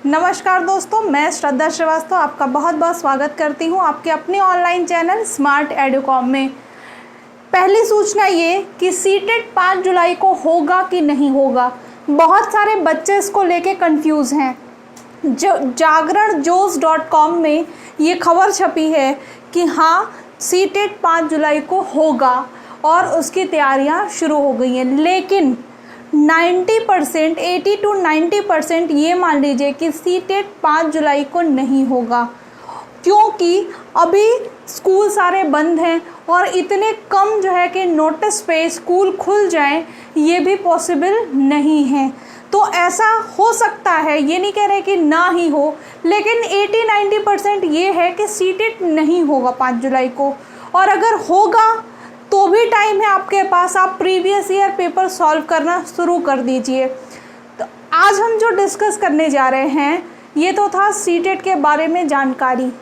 नमस्कार दोस्तों, मैं श्रद्धा श्रीवास्तव आपका बहुत बहुत स्वागत करती हूं आपके अपने ऑनलाइन चैनल स्मार्ट एडुकॉम में। पहली सूचना ये कि सीटेट 5 जुलाई को होगा कि नहीं होगा। बहुत सारे बच्चे इसको लेके कंफ्यूज हैं। जागरणजोश.com में ये खबर छपी है कि हाँ, सीटेट 5 जुलाई को होगा और उसकी तैयारियां शुरू हो गई हैं, लेकिन 90% 80 to 90% ये मान लीजिए कि सीटेट 5 जुलाई को नहीं होगा, क्योंकि अभी स्कूल सारे बंद हैं और इतने कम जो है कि नोटिस पे स्कूल खुल जाएं ये भी पॉसिबल नहीं है। तो ऐसा हो सकता है, ये नहीं कह रहे कि ना ही हो, लेकिन 80-90% ये है कि सीटेट नहीं होगा 5 जुलाई को। और अगर होगा तो भी टाइम है आपके पास, आप प्रीवियस ईयर पेपर सॉल्व करना शुरू कर दीजिए। तो आज हम जो डिस्कस करने जा रहे हैं ये तो था सीटेट के बारे में जानकारी।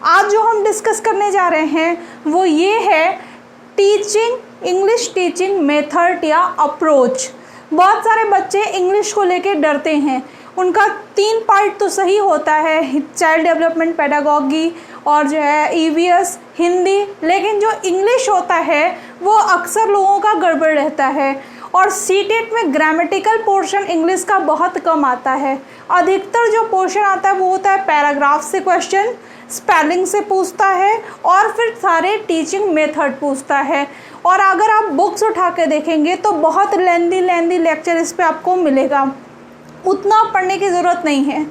आज जो हम डिस्कस करने जा रहे हैं वो ये है इंग्लिश टीचिंग मेथड या अप्रोच। बहुत सारे बच्चे इंग्लिश को लेके डरते हैं। उनका 3 पार्ट तो सही होता है, चाइल्ड डेवलपमेंट, पेडागॉगी और जो है ईवीएस, हिंदी, लेकिन जो इंग्लिश होता है वो अक्सर लोगों का गड़बड़ रहता है। और सीटेट में ग्रामेटिकल पोर्शन इंग्लिश का बहुत कम आता है। अधिकतर जो पोर्शन आता है वो होता है पैराग्राफ से क्वेश्चन, स्पेलिंग से पूछता है और फिर सारे टीचिंग मेथड पूछता है। और अगर आप बुक्स उठा के देखेंगे तो बहुत लेंदी लेक्चर इस पर आपको मिलेगा, उतना पढ़ने की ज़रूरत नहीं है।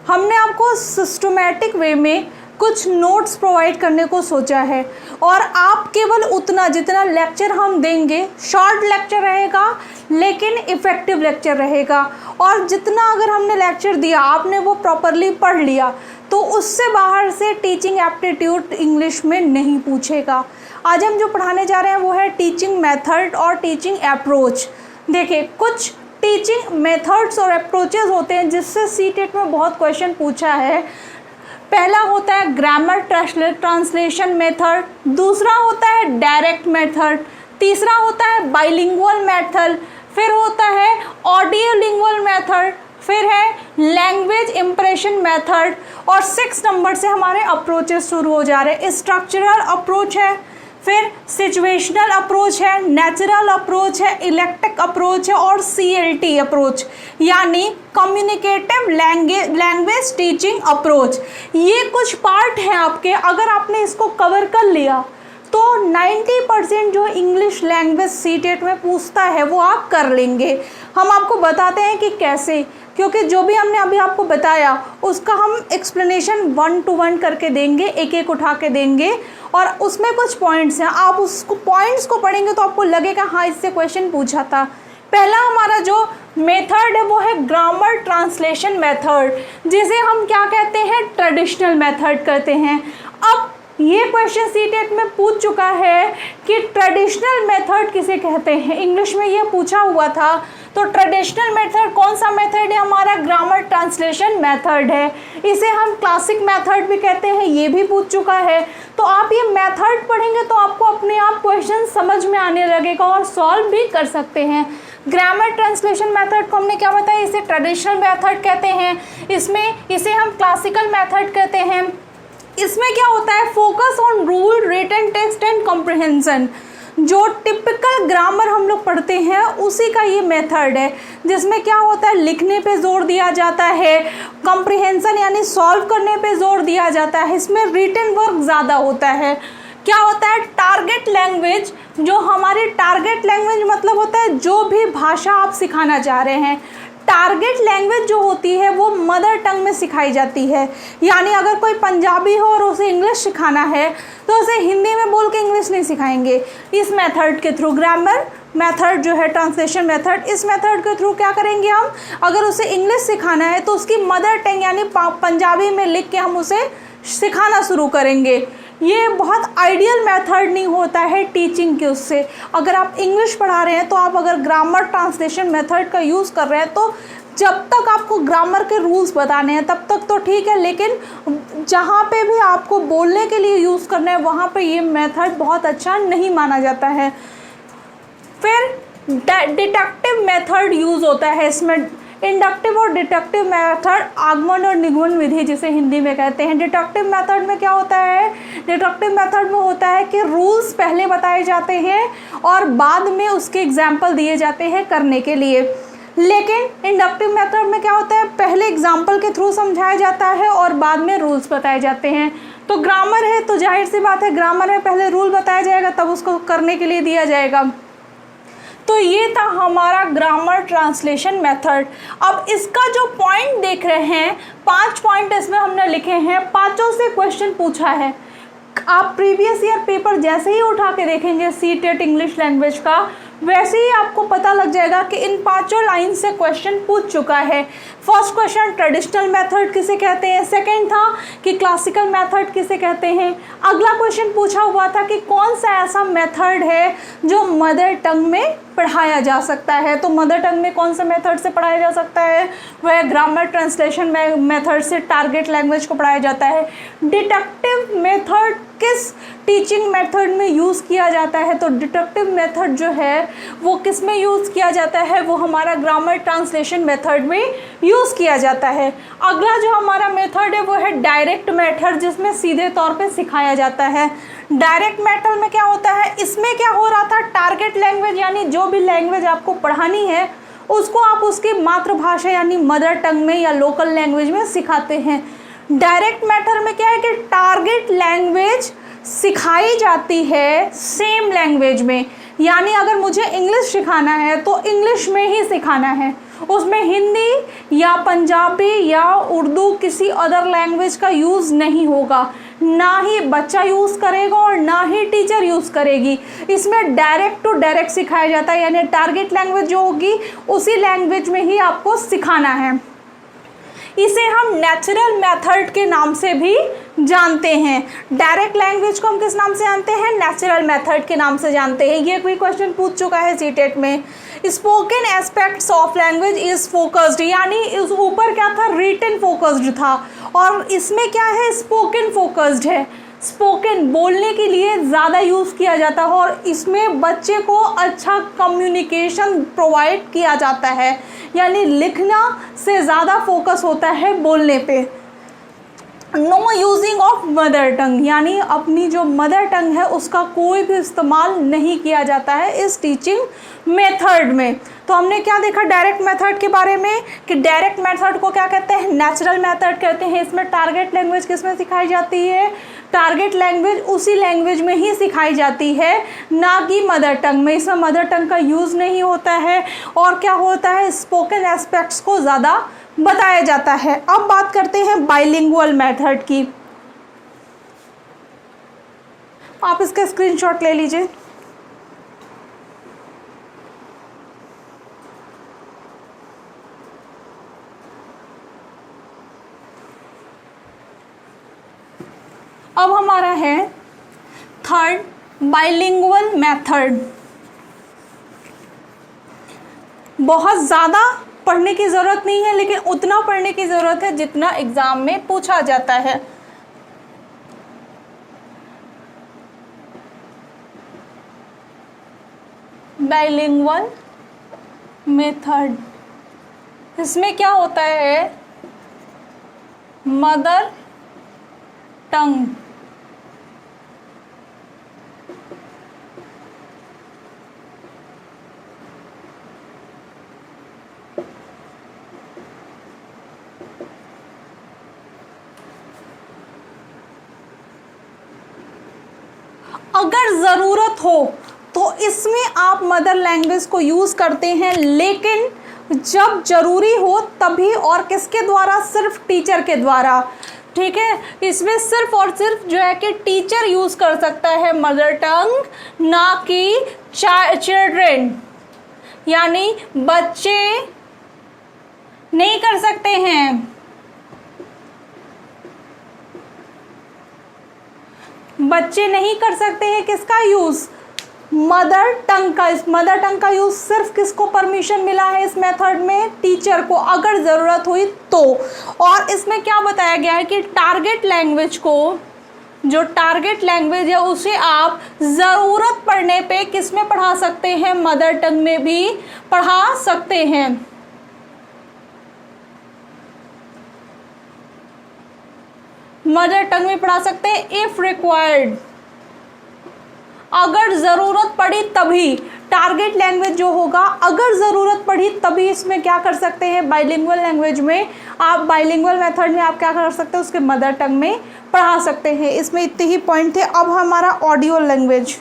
हमने आपको सिस्टमैटिक वे में कुछ नोट्स प्रोवाइड करने को सोचा है और आप केवल उतना जितना लेक्चर हम देंगे, शॉर्ट लेक्चर रहेगा लेकिन इफ़ेक्टिव लेक्चर रहेगा। और जितना अगर हमने लेक्चर दिया आपने वो प्रॉपरली पढ़ लिया तो उससे बाहर से टीचिंग एप्टीट्यूड इंग्लिश में नहीं पूछेगा। आज हम जो पढ़ाने जा रहे हैं वो है टीचिंग मेथड और टीचिंग अप्रोच। देखिए, कुछ टीचिंग मेथड्स और अप्रोचेस होते हैं जिससे सीटेट में बहुत क्वेश्चन पूछा है। पहला होता है ग्रामर ट्रांसलेशन मेथड, दूसरा होता है डायरेक्ट मेथड, तीसरा होता है बाइलिंगुअल मेथड, फिर होता है ऑडियो लिंगुअल मेथड, फिर है लैंग्वेज इंप्रेशन मेथड और 6 नंबर से हमारे अप्रोचेस शुरू हो जा रहे हैं। स्ट्रक्चरल अप्रोच है, फिर सिचुएशनल अप्रोच है, नेचुरल अप्रोच है, इलेक्ट्रिक अप्रोच है और CLT अप्रोच यानी कम्युनिकेटिव लैंग्वेज टीचिंग अप्रोच। ये कुछ पार्ट हैं आपके। अगर आपने इसको कवर कर लिया तो 90% जो इंग्लिश लैंग्वेज सीटेट में पूछता है वो आप कर लेंगे। हम आपको बताते हैं कि कैसे, क्योंकि जो भी हमने अभी आपको बताया उसका हम एक्सप्लेनेशन 1 to 1 करके देंगे, एक उठा के देंगे और उसमें कुछ पॉइंट्स हैं। आप उसको पॉइंट्स को पढ़ेंगे तो आपको लगेगा हाँ इससे क्वेश्चन पूछा था। पहला हमारा जो मेथड है वो है ग्रामर ट्रांसलेशन मेथड, जिसे हम क्या कहते हैं, ट्रेडिशनल मेथड कहते हैं। अब ये क्वेश्चन सीटेट में पूछ चुका है कि ट्रेडिशनल मेथड किसे कहते हैं, इंग्लिश में ये पूछा हुआ था। तो ट्रेडिशनल मेथड कौन सा मेथड है, हमारा ग्रामर ट्रांसलेशन मेथड है। इसे हम क्लासिक मेथड भी कहते हैं, ये भी पूछ चुका है। तो आप ये मेथड पढ़ेंगे तो आपको अपने आप क्वेश्चन समझ में आने लगेगा और सॉल्व भी कर सकते हैं। ग्रामर ट्रांसलेशन मेथड को हमने क्या बताया, इसे ट्रेडिशनल मेथड कहते हैं, इसे हम क्लासिकल मेथड कहते हैं। इसमें क्या होता है, focus on rule, written text and comprehension. जो टिपिकल ग्रामर हम लोग पढ़ते हैं उसी का ये मेथड है, जिसमें क्या होता है, लिखने पे जोर दिया जाता है, कॉम्प्रिहेंशन यानी सॉल्व करने पे जोर दिया जाता है, इसमें रिटन वर्क ज़्यादा होता है। क्या होता है, टारगेट लैंग्वेज, जो हमारी टारगेट लैंग्वेज मतलब होता है जो भी भाषा आप सिखाना चाह रहे हैं। टारगेट लैंग्वेज जो होती है वो मदर टंग में सिखाई जाती है, यानी अगर कोई पंजाबी हो और उसे इंग्लिश सिखाना है तो उसे हिंदी में बोल के इंग्लिश नहीं सिखाएंगे। इस मेथड के थ्रू, ग्रामर मेथड जो है ट्रांसलेशन मेथड, इस मेथड के थ्रू क्या करेंगे हम, अगर उसे इंग्लिश सिखाना है तो उसकी मदर टंग यानी पंजाबी में लिख के हम उसे सिखाना शुरू करेंगे। ये बहुत आइडियल मेथड नहीं होता है टीचिंग के उससे। अगर आप इंग्लिश पढ़ा रहे हैं तो आप अगर ग्रामर ट्रांसलेशन मेथड का यूज़ कर रहे हैं तो जब तक आपको ग्रामर के रूल्स बताने हैं तब तक तो ठीक है, लेकिन जहाँ पे भी आपको बोलने के लिए यूज़ करना है वहाँ पे ये मेथड बहुत अच्छा नहीं माना जाता है। फिर डिडक्टिव मेथड यूज़ होता है इसमें। इंडक्टिव और डिडक्टिव मेथड, आगमन और निगमन विधि जिसे हिंदी में कहते हैं। डिडक्टिव मेथड में क्या होता है, डिडक्टिव मेथड में होता है कि रूल्स पहले बताए जाते हैं और बाद में उसके एग्जाम्पल दिए जाते हैं करने के लिए। लेकिन इंडक्टिव मेथड में क्या होता है, पहले एग्जाम्पल के थ्रू समझाया जाता है और बाद में रूल्स बताए जाते हैं। तो ग्रामर है तो जाहिर सी बात है ग्रामर में पहले रूल बताया जाएगा तब उसको करने के लिए दिया जाएगा। तो ये था हमारा ग्रामर ट्रांसलेशन मेथड। अब इसका जो पॉइंट देख रहे हैं, 5 पॉइंट इसमें हमने लिखे हैं, 5 से क्वेश्चन पूछा है। आप प्रीवियस ईयर पेपर जैसे ही उठा के देखेंगे सीटेट इंग्लिश लैंग्वेज का, वैसे ही आपको पता लग जाएगा कि इन 5 लाइन से क्वेश्चन पूछ चुका है। फर्स्ट क्वेश्चन ट्रेडिशनल मेथड किसे कहते हैं, सेकंड था कि क्लासिकल मेथड किसे कहते हैं। अगला क्वेश्चन पूछा हुआ था कि कौन सा ऐसा मेथड है जो मदर टंग में पढ़ाया जा सकता है। तो मदर टंग में कौन सा मेथड से पढ़ाया जा सकता है, वह ग्रामर ट्रांसलेशन मेथड से टारगेट लैंग्वेज को पढ़ाया जाता है। डिडक्टिव मेथड किस टीचिंग मेथड में यूज़ किया जाता है, तो डिडक्टिव मेथड जो है वो किस में यूज़ किया जाता है, वो हमारा ग्रामर ट्रांसलेशन मेथड में यूज़ किया जाता है। अगला जो हमारा मेथड है वो है डायरेक्ट मेथड, जिसमें सीधे तौर पे सिखाया जाता है। डायरेक्ट मेथड में क्या होता है, इसमें क्या हो रहा था, टारगेट लैंग्वेज यानी जो भी लैंग्वेज आपको पढ़ानी है उसको आप उसकी मातृभाषा यानी मदर टंग में या लोकल लैंग्वेज में सिखाते हैं। डायरेक्ट मेथड में क्या है कि टारगेट लैंग्वेज सिखाई जाती है सेम लैंग्वेज में, यानी अगर मुझे इंग्लिश सिखाना है तो इंग्लिश में ही सिखाना है, उसमें हिंदी या पंजाबी या उर्दू किसी अदर लैंग्वेज का यूज़ नहीं होगा, ना ही बच्चा यूज़ करेगा और ना ही टीचर यूज़ करेगी। इसमें डायरेक्ट टू डायरेक्ट सिखाया जाता है, यानी टारगेट लैंग्वेज जो होगी उसी लैंग्वेज में ही आपको सिखाना है। इसे हम नेचुरल मेथड के नाम से भी जानते हैं। डायरेक्ट लैंग्वेज को हम किस नाम से जानते हैं, नेचुरल मेथड के नाम से जानते हैं। ये कोई क्वेश्चन पूछ चुका है सीटेट में। Spoken aspects of language is focused, यानी इस ऊपर क्या था, रिटन फोकस्ड था, और इसमें क्या है, स्पोकन फोकस्ड है। स्पोकन बोलने के लिए ज़्यादा यूज़ किया जाता है और इसमें बच्चे को अच्छा कम्युनिकेशन प्रोवाइड किया जाता है, यानी लिखना से ज़्यादा फोकस होता है बोलने पे। Know using of mother tongue, यानी अपनी जो मदर टंग है उसका कोई भी इस्तेमाल नहीं किया जाता है इस टीचिंग मेथड में। तो हमने क्या देखा डायरेक्ट मेथड के बारे में कि डायरेक्ट मेथड को क्या कहते हैं, नेचुरल मेथड कहते हैं। इसमें टारगेट लैंग्वेज किस में सिखाई जाती है, टारगेट लैंग्वेज उसी लैंग्वेज में ही सिखाई जाती है, ना कि मदर टंग में। इसमें मदर टंग का यूज़ नहीं होता है और क्या होता है, स्पोकन एस्पेक्ट्स को ज़्यादा बताया जाता है। अब बात करते हैं बाइलिंगुअल मेथड की। आप इसका स्क्रीनशॉट ले लीजिए। अब हमारा है थर्ड बाइलिंगुअल मेथड। बहुत ज़्यादा पढ़ने की ज़रूरत नहीं है, लेकिन उतना पढ़ने की ज़रूरत है जितना एग्ज़ाम में पूछा जाता है। बाइलिंगुअल मेथड, इसमें क्या होता है, मदर टंग अगर ज़रूरत हो तो इसमें आप मदर लैंग्वेज को यूज़ करते हैं, लेकिन जब ज़रूरी हो तभी, और किसके द्वारा, सिर्फ टीचर के द्वारा। ठीक है, इसमें सिर्फ और सिर्फ जो है कि टीचर यूज़ कर सकता है मदर टंग, ना कि चिल्ड्रेन, यानी बच्चे नहीं कर सकते हैं। बच्चे नहीं कर सकते हैं किसका यूज़, मदर टंग का। इस मदर टंग का यूज़ सिर्फ किसको परमिशन मिला है इस मेथड में, टीचर को, अगर ज़रूरत हुई तो। और इसमें क्या बताया गया है कि टारगेट लैंग्वेज को, जो टारगेट लैंग्वेज है उसे आप ज़रूरत पड़ने पे किस में पढ़ा सकते हैं, मदर टंग में भी पढ़ा सकते हैं। मदर टंग में पढ़ा सकते हैं इफ रिक्वायर्ड, अगर ज़रूरत पड़ी तभी। टारगेट लैंग्वेज जो होगा अगर ज़रूरत पड़ी तभी इसमें क्या कर सकते हैं, बाइलिंगुअल लैंग्वेज में आप, बाइलिंगुअल मेथड में आप क्या कर सकते हैं, उसके मदर टंग में पढ़ा सकते हैं। इसमें इतने ही पॉइंट थे। अब हमारा audio language,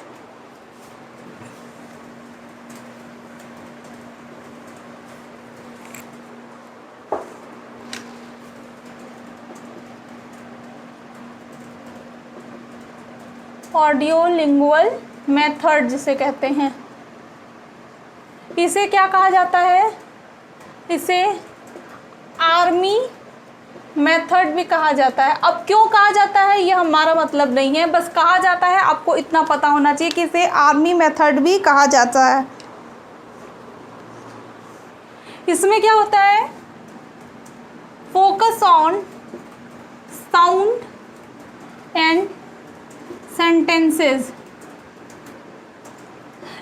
audio lingual method जिसे कहते हैं, इसे क्या कहा जाता है, इसे आर्मी मेथड भी कहा जाता है। अब क्यों कहा जाता है ये हमारा मतलब नहीं है, बस कहा जाता है, आपको इतना पता होना चाहिए कि इसे आर्मी मेथड भी कहा जाता है। इसमें क्या होता है, focus on sound and sentences.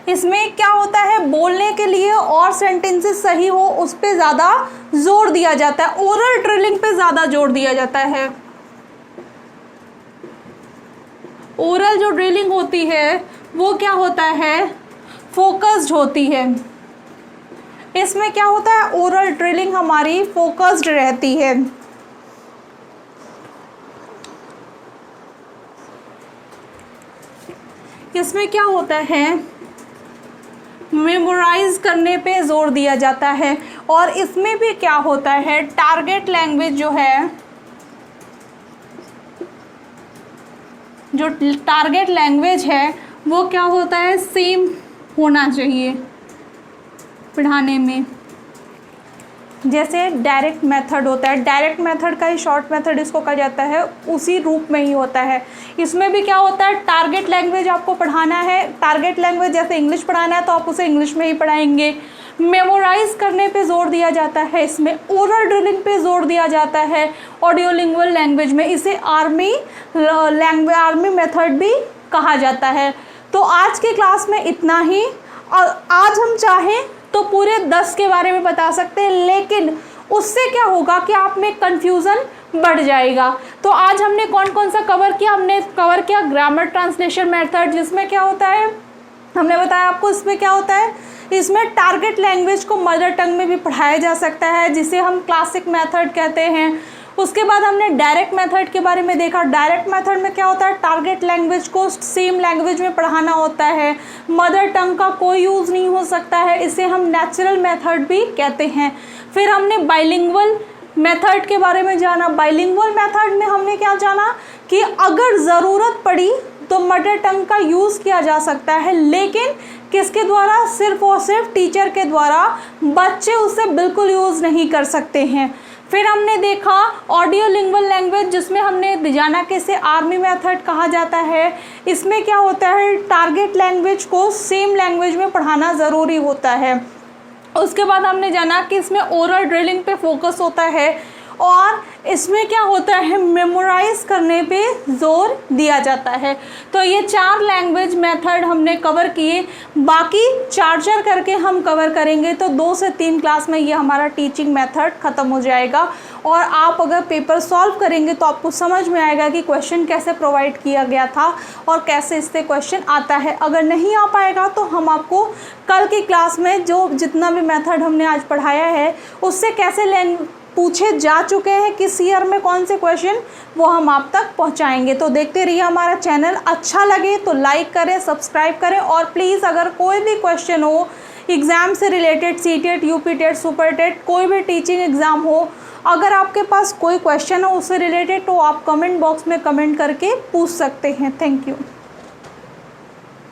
इसमें क्या होता है, बोलने के लिए और सेंटेंसेस सही हो उस पे ज़्यादा जोर दिया जाता है, ओरल ड्रिलिंग पे ज़्यादा जोर दिया जाता है। ओरल जो ड्रिलिंग होती है वो क्या होता है, फोकस्ड होती है। इसमें क्या होता है, ओरल ड्रिलिंग हमारी फोकस्ड रहती है। इसमें क्या होता है, मेमोराइज करने पे जोर दिया जाता है। और इसमें भी क्या होता है, टारगेट लैंग्वेज जो है, जो टारगेट लैंग्वेज है वो क्या होता है, सेम होना चाहिए पढ़ाने में। जैसे डायरेक्ट मेथड होता है, डायरेक्ट मेथड का ही शॉर्ट मेथड इसको कहा जाता है, उसी रूप में ही होता है। इसमें भी क्या होता है, टारगेट लैंग्वेज आपको पढ़ाना है, टारगेट लैंग्वेज जैसे इंग्लिश पढ़ाना है तो आप उसे इंग्लिश में ही पढ़ाएंगे। मेमोराइज करने पे जोर दिया जाता है, इसमें ओरल ड्रिलिंग पे जोर दिया जाता है। ऑडियो लिंगुअल लैंग्वेज में इसे आर्मी मेथड भी कहा जाता है। तो आज की क्लास में इतना ही। आज हम चाहें तो पूरे 10 के बारे में बता सकते हैं, लेकिन उससे क्या होगा कि आप में कन्फ्यूज़न बढ़ जाएगा। तो आज हमने कौन कौन सा कवर किया, हमने कवर किया ग्रामर ट्रांसलेशन मेथड, जिसमें क्या होता है, हमने बताया आपको इसमें क्या होता है, इसमें टारगेट लैंग्वेज को मदर टंग में भी पढ़ाया जा सकता है जिसे हम क्लासिक मेथड कहते हैं। उसके बाद हमने डायरेक्ट मेथड के बारे में देखा। डायरेक्ट मेथड में क्या होता है, टारगेट लैंग्वेज को सेम लैंग्वेज में पढ़ाना होता है, मदर टंग का कोई यूज़ नहीं हो सकता है, इसे हम नेचुरल मेथड भी कहते हैं। फिर हमने बाइलिंगुअल मेथड के बारे में जाना। बाइलिंगुअल मेथड में हमने क्या जाना कि अगर ज़रूरत पड़ी तो मदर टंग का यूज़ किया जा सकता है, लेकिन किसके द्वारा, सिर्फ और सिर्फ टीचर के द्वारा, बच्चे उसे बिल्कुल यूज़ नहीं कर सकते हैं। फिर हमने देखा ऑडियो लिंगुअल लैंग्वेज, जिसमें हमने जाना कि इसे आर्मी मेथड कहा जाता है। इसमें क्या होता है, टारगेट लैंग्वेज को सेम लैंग्वेज में पढ़ाना ज़रूरी होता है। उसके बाद हमने जाना कि इसमें ओरल ड्रिलिंग पे फोकस होता है और इसमें क्या होता है, मेमोराइज करने पे जोर दिया जाता है। तो ये 4 लैंग्वेज मेथड हमने कवर किए, बाकी 4 करके हम कवर करेंगे तो 2 से 3 क्लास में ये हमारा टीचिंग मेथड ख़त्म हो जाएगा। और आप अगर पेपर सॉल्व करेंगे तो आपको समझ में आएगा कि क्वेश्चन कैसे प्रोवाइड किया गया था और कैसे इससे क्वेश्चन आता है। अगर नहीं आ पाएगा तो हम आपको कल की क्लास में जो जितना भी मेथड हमने आज पढ़ाया है उससे कैसे पूछे जा चुके हैं, किस ईयर में कौन से क्वेश्चन, वो हम आप तक पहुंचाएंगे। तो देखते रहिए हमारा चैनल। अच्छा लगे तो लाइक करें, सब्सक्राइब करें और प्लीज़ अगर कोई भी क्वेश्चन हो एग्ज़ाम से related, CTET, UP TET, super TET, कोई भी टीचिंग एग्ज़ाम हो, अगर आपके पास कोई क्वेश्चन हो उससे रिलेटेड तो आप कमेंट बॉक्स में कमेंट करके पूछ सकते हैं। Thank you.